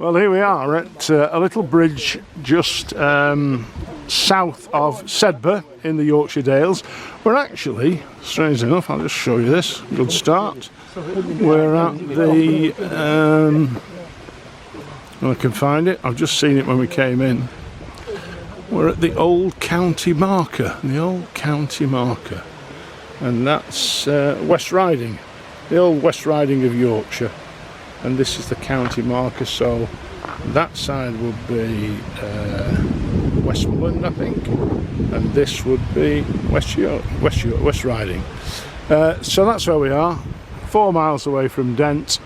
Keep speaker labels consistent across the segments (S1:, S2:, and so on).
S1: Well, here we are at a little bridge just south of Sedbergh in the Yorkshire Dales. We're actually, strange enough, I'll just show you this, good start. We're at the, I can find it, I've just seen it when we came in. We're at the old county marker, and that's West Riding, the old West Riding of Yorkshire. And this is the county marker, so that side would be Westmoreland, I think, and this would be West Riding. So that's where we are, 4 miles away from Dent.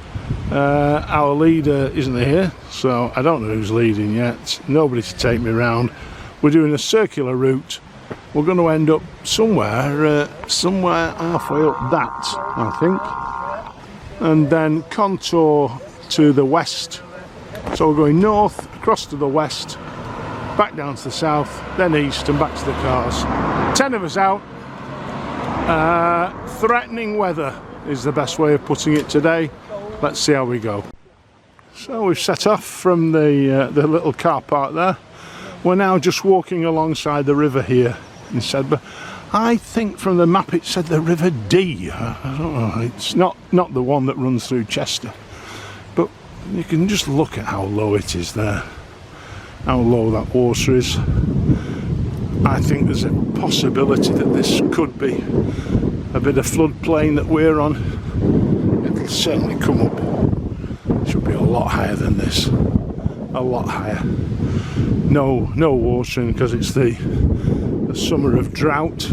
S1: Our leader isn't here, so I don't know who's leading yet. Nobody to take me round. We're doing a circular route. We're going to end up somewhere halfway up that, I think, and then contour to the west. So we're going north, across to the west, back down to the south, then east and back to the cars. 10 of us out. Threatening weather is the best way of putting it today. Let's see how we go. So we've set off from the little car park there. We're now just walking alongside the river here in Sedbergh. I think from the map it said the River Dee. I don't know, it's not the one that runs through Chester. But you can just look at how low it is there. How low that water is. I think there's a possibility that this could be a bit of floodplain that we're on. It'll certainly come up. It should be a lot higher than this. A lot higher. No watering because it's the summer of drought.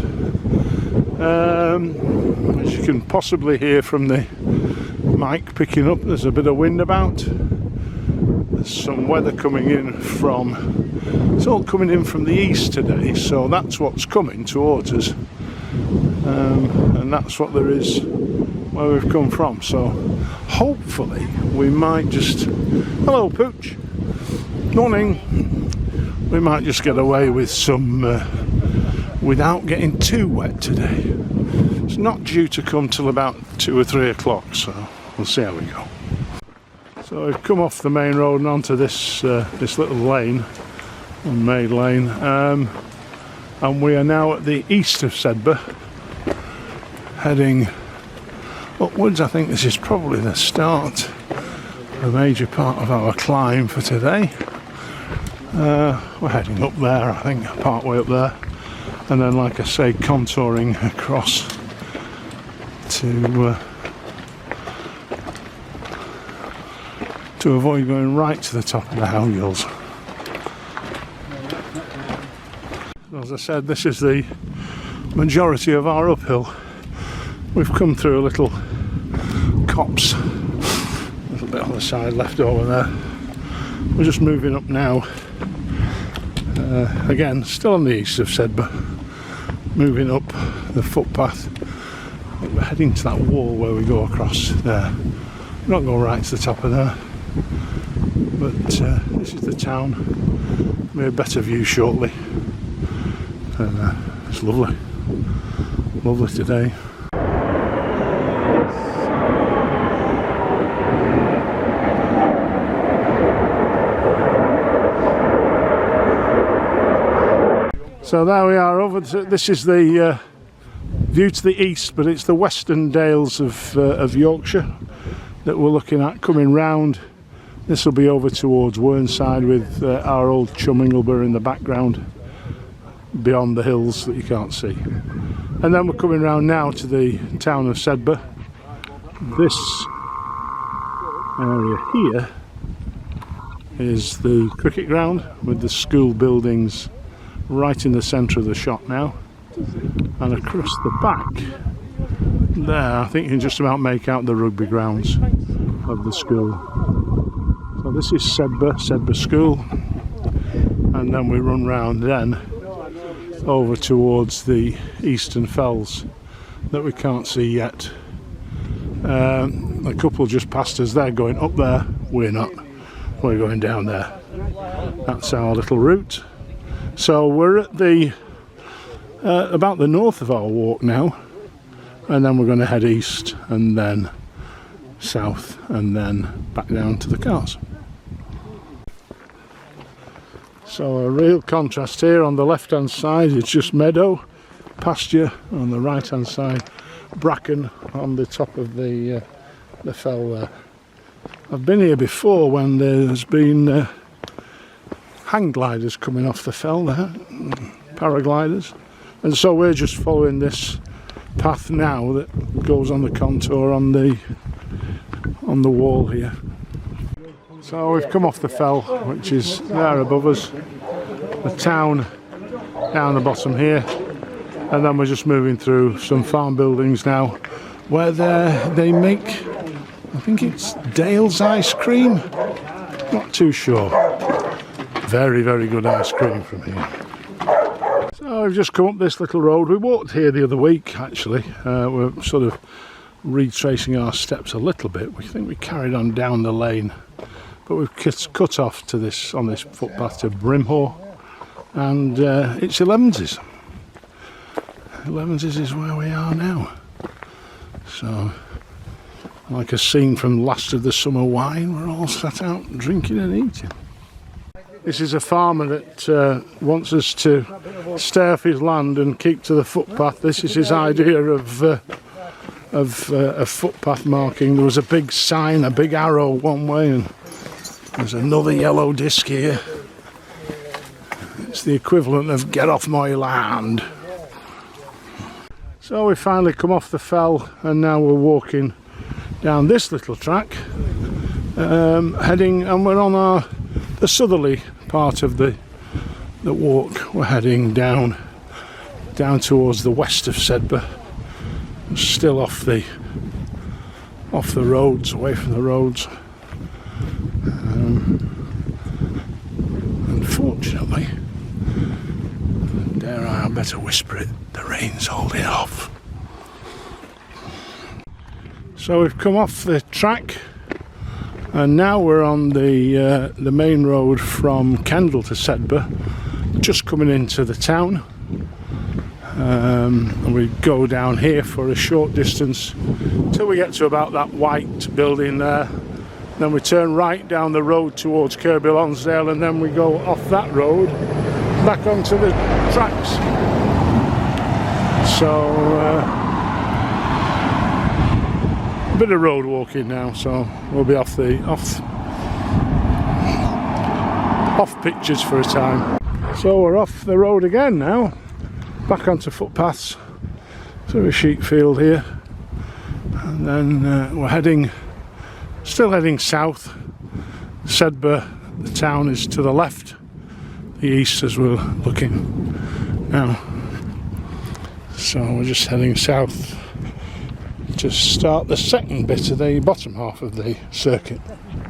S1: As you can possibly hear from the mic picking up, there's a bit of wind about. There's some weather coming in from, it's all coming in from the east today, so that's what's coming towards us, and that's what there is where we've come from. So hopefully we might just, hello Pooch, morning, we might just get away with some without getting too wet today. It's not due to come till about 2 or 3 o'clock, so we'll see how we go. So we've come off the main road and onto this this little lane, Maid Lane, and we are now at the east of Sedbergh, heading upwards. I think this is probably the start of a major part of our climb for today. We're heading up there, I think, part way up there, and then, like I say, contouring across to avoid going right to the top of the Howgills. As I said, this is the majority of our uphill. We've come through a little copse, a little bit on the side left over there. We're just moving up now. Again, still on the east of Sedbergh, moving up the footpath. We're heading to that wall where we go across there. We're not going right to the top of there, but this is the town. We'll have a better view shortly. It's lovely, lovely today. So there we are, over this is the view to the east, but it's the western dales of Yorkshire that we're looking at coming round. This will be over towards Whernside with our old chum Ingleby in the background beyond the hills that you can't see. And then we're coming round now to the town of Sedbergh. This area here is the cricket ground with the school buildings right in the centre of the shot now, and across the back there I think you can just about make out the rugby grounds of the school. So this is Sedbergh School, and then we run round then over towards the eastern fells that we can't see yet. A couple just passed us, they're going up there, we're not, we're going down there. That's our little route. So we're at the about the north of our walk now, and then we're going to head east and then south and then back down to the cars. So a real contrast here. On the left hand side it's just meadow, pasture. On the right hand side bracken on the top of the fell there. I've been here before when there's been hang gliders coming off the fell there, paragliders, and so we're just following this path now that goes on the contour on the wall here. So we've come off the fell, which is there above us, the town down the bottom here, and then we're just moving through some farm buildings now where they make, I think it's Dale's ice cream, not too sure. Very, very good ice cream from here. So we've just come up this little road. We walked here the other week actually. We're sort of retracing our steps a little bit. We think we carried on down the lane, but we've cut off to this on this footpath to Brimhall, and it's 11's. 11's is where we are now. So, like a scene from Last of the Summer Wine, we're all sat out drinking and eating. This is a farmer that wants us to stay off his land and keep to the footpath. This is his idea of a footpath marking. There was a big sign, a big arrow one way, and there's another yellow disc here. It's the equivalent of "get off my land." So we finally come off the fell, and now we're walking down this little track, heading, and we're on the southerly part of the walk. We're heading down towards the west of Sedbergh, still off the roads, away from the roads. Unfortunately, dare I better whisper it, the rain's holding off. So we've come off the track, and now we're on the main road from Kendal to Sedbergh, just coming into the town. And we go down here for a short distance till we get to about that white building there. Then we turn right down the road towards Kirby Lonsdale, and then we go off that road back onto the tracks. So a bit of road walking now, so we'll be off pictures for a time. So we're off the road again now, back onto footpaths through a sheep field here, and then we're still heading south. Sedbergh, the town, is to the left, the east as we're looking now. So we're just heading south to start the second bit of the bottom half of the circuit.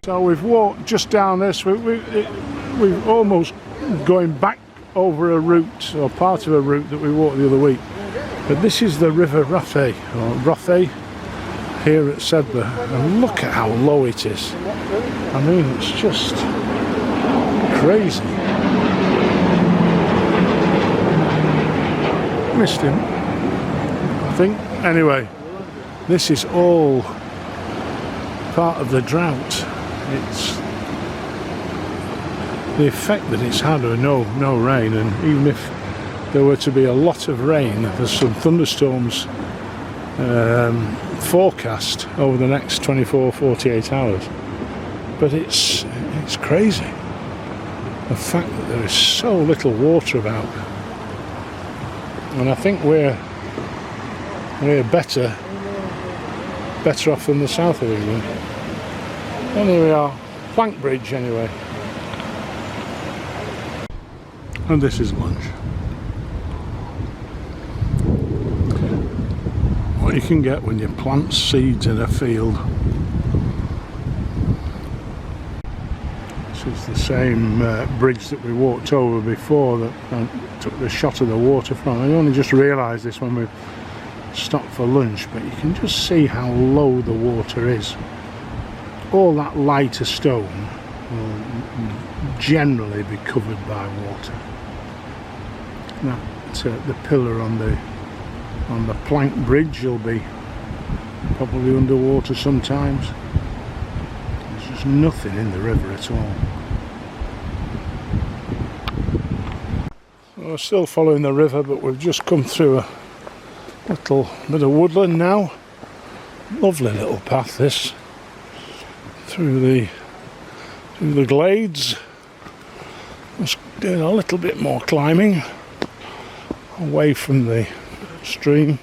S1: So we've walked just down this. We've almost going back over a route, or part of a route that we walked the other week. But this is the River Rothay, here at Sedbergh, and look at how low it is. I mean, it's just crazy. Missed him, I think. Anyway, this is all part of the drought. It's the effect that it's had of no rain, and even if there were to be a lot of rain, there's some thunderstorms forecast over the next 24-48 hours. But it's crazy, the fact that there is so little water about, and I think we're better off than the south of England. And here we are, Plank Bridge anyway. And this is lunch. What you can get when you plant seeds in a field. This is the same bridge that we walked over before that I took the shot of the water from. I only just realised this when we stopped for lunch, but you can just see how low the water is. All that lighter stone will generally be covered by water. That the pillar on the plank bridge will be probably underwater sometimes. There's just nothing in the river at all. We're still following the river, but we've just come through a little bit of woodland now. Lovely little path this, through the glades. Just doing a little bit more climbing away from the stream,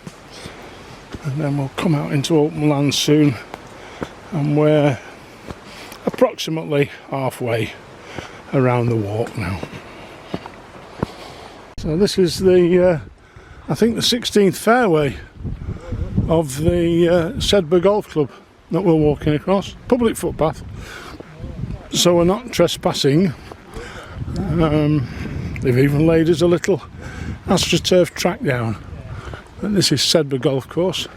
S1: and then we'll come out into open land soon, and we're approximately halfway around the walk now. So this is the I think the 16th fairway of the Sedbergh Golf Club that we're walking across. Public footpath, so we're not trespassing. They've even laid us a little astroturf track down. And this is Sedbergh Golf Course,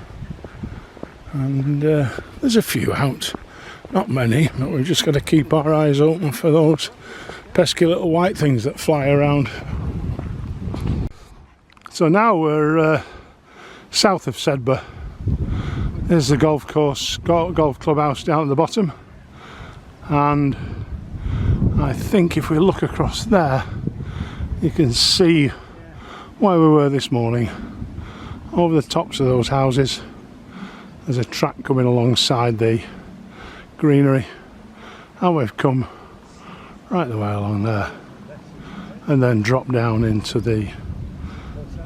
S1: and there's a few out, not many, but we've just got to keep our eyes open for those pesky little white things that fly around. So now we're south of Sedbergh. There's the golf course, golf clubhouse down at the bottom, and I think if we look across there you can see where we were this morning. Over the tops of those houses there's a track coming alongside the greenery, and we've come right the way along there and then drop down into the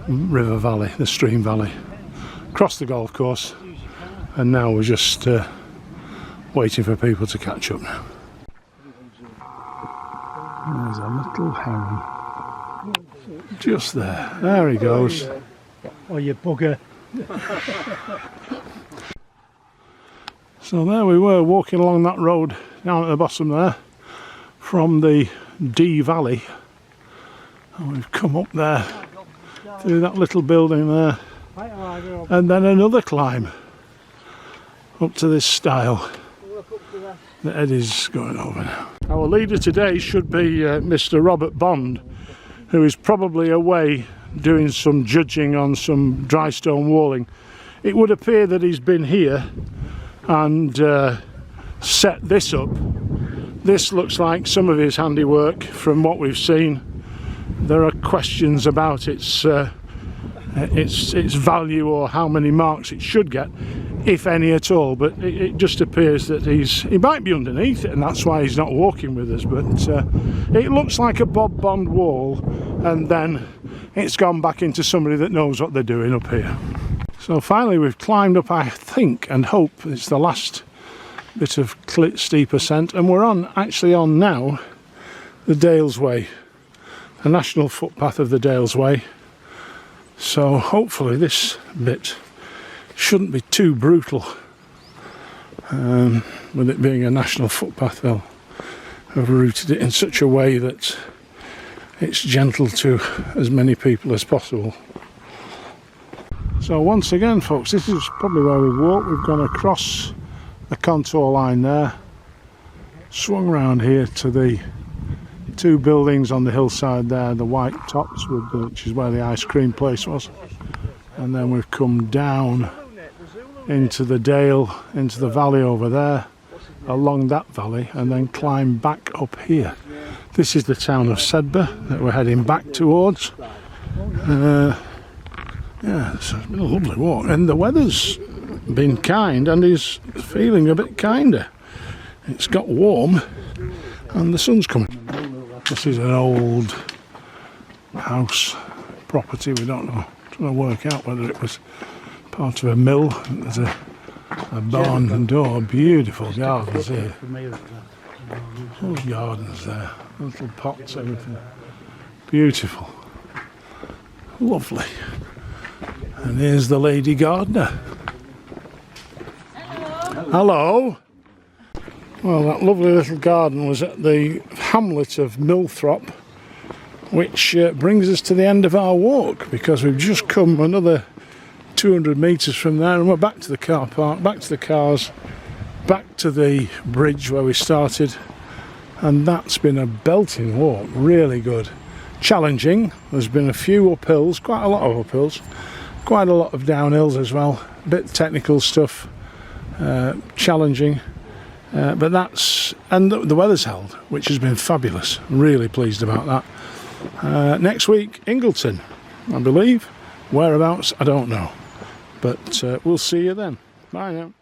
S1: river valley, the stream valley, across the golf course, and now we're just waiting for people to catch up now. There's a little heron just there he goes.
S2: Oh, you bugger.
S1: So there we were, walking along that road down at the bottom there from the Dee Valley, and we've come up there through that little building there, and then another climb up to this stile that Eddie's going over now. Our leader today should be Mr. Robert Bond, who is probably away doing some judging on some dry stone walling. It would appear that he's been here and set this up. This looks like some of his handiwork from what we've seen. There are questions about its value or how many marks it should get, if any at all, but it just appears that he might be underneath it, and that's why he's not walking with us. But it looks like a Bob Bond wall, and then it's gone back into somebody that knows what they're doing up here. So finally we've climbed up, I think and hope it's the last bit of steep ascent, and we're actually on now the Dales Way, the national footpath of the Dales Way. So hopefully this bit shouldn't be too brutal. With it being a national footpath, they'll have routed it in such a way that it's gentle to as many people as possible. So once again folks, this is probably where we've walked. We've gone across the contour line there, swung round here to the two buildings on the hillside there, the white tops, which is where the ice cream place was, and then we've come down into the dale, into the valley over there, along that valley, and then climb back up here. This is the town of Sedbergh that we're heading back towards. Yeah, it's been a lovely walk, and the weather's been kind and is feeling a bit kinder. It's got warm and the sun's coming. This is an old house property. We don't know, trying to work out whether it was part of a mill. There's a barn and door. Beautiful gardens here. Full gardens there, little pots, everything. Beautiful, lovely. And here's the lady gardener. Hello. Well, that lovely little garden was at the hamlet of Millthrop, which brings us to the end of our walk, because we've just come another 200 metres from there and we're back to the car park, back to the cars, back to the bridge where we started, and that's been a belting walk, really good. Challenging, there's been a few uphills, quite a lot of uphills, quite a lot of downhills as well, a bit technical stuff, challenging. But that's, and the weather's held, which has been fabulous. Really pleased about that. Next week, Ingleton, I believe. Whereabouts, I don't know. But we'll see you then. Bye now.